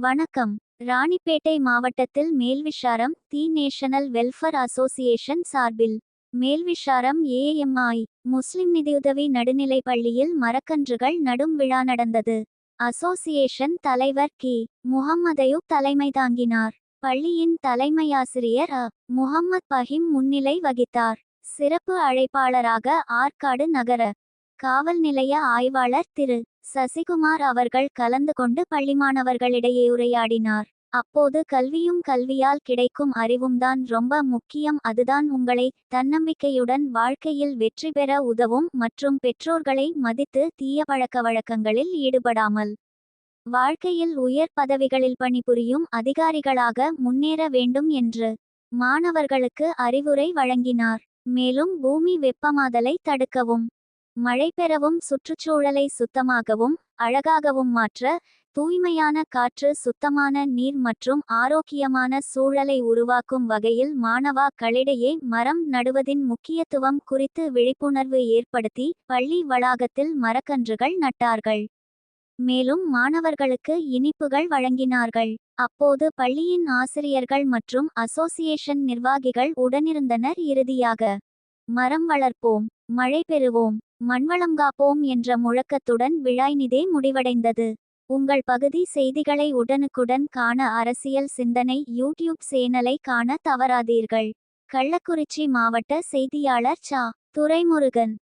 வணக்கம். ராணிப்பேட்டை மாவட்டத்தில் மேல்விஷாரம் தி national welfare association சார்பில் மேல்விஷாரம் ஏஎம்ஐ முஸ்லிம் நிதியுதவி நடுநிலைப் பள்ளியில் மரக்கன்றுகள் நடும் விழா நடந்தது. அசோசியேஷன் தலைவர் கி. முஹம்மதையூப் தலைமை தாங்கினார். பள்ளியின் தலைமையாசிரியர் முஹம்மத் பஹீம் முன்னிலை வகித்தார். சிறப்பு அழைப்பாளராக ஆற்காடு நகர காவல் நிலைய ஆய்வாளர் திரு. சசிகுமார் அவர்கள் கலந்து கொண்டு பள்ளி மாணவர்களிடையே உரையாடினார். அப்போது கல்வியும் கல்வியால் கிடைக்கும் அறிவும்தான் ரொம்ப முக்கியம், அதுதான் உங்களை தன்னம்பிக்கையுடன் வாழ்க்கையில் வெற்றி பெற உதவும் மற்றும் பெற்றோர்களை மதித்து தீய பழக்க வழக்கங்களில் ஈடுபடாமல் வாழ்க்கையில் உயர் பதவிகளில் பணிபுரியும் அதிகாரிகளாக முன்னேற வேண்டும் என்று மாணவர்களுக்கு அறிவுரை வழங்கினார். மேலும் பூமி வெப்பமாதலை தடுக்கவும், மழை பெறவும், சுற்றுச்சூழலை சுத்தமாகவும் அழகாகவும் மாற்ற, தூய்மையான காற்று, சுத்தமான நீர் மற்றும் ஆரோக்கியமான சூழலை உருவாக்கும் வகையில் மாணவர்களிடையே மரம் நடுவதின் முக்கியத்துவம் குறித்து விழிப்புணர்வு ஏற்படுத்தி பள்ளி வளாகத்தில் மரக்கன்றுகள் நட்டார்கள். மேலும் மாணவர்களுக்கு இனிப்புகள் வழங்கினார்கள். அப்போது பள்ளியின் ஆசிரியர்கள் மற்றும் அசோசியேஷன் நிர்வாகிகள் உடனிருந்தனர். இறுதியாக மரம் வளர்ப்போம், மழை பெறுவோம், மண்வளம் காப்போம் என்ற முழக்கத்துடன் விழாயினிதே முடிவடைந்தது. உங்கள் பகுதி செய்திகளை உடனுக்குடன் காண அரசியல் சிந்தனை யூடியூப் சேனலை காண தவறாதீர்கள். கள்ளக்குறிச்சி மாவட்ட செய்தியாளர் ச. துரைமுருகன்.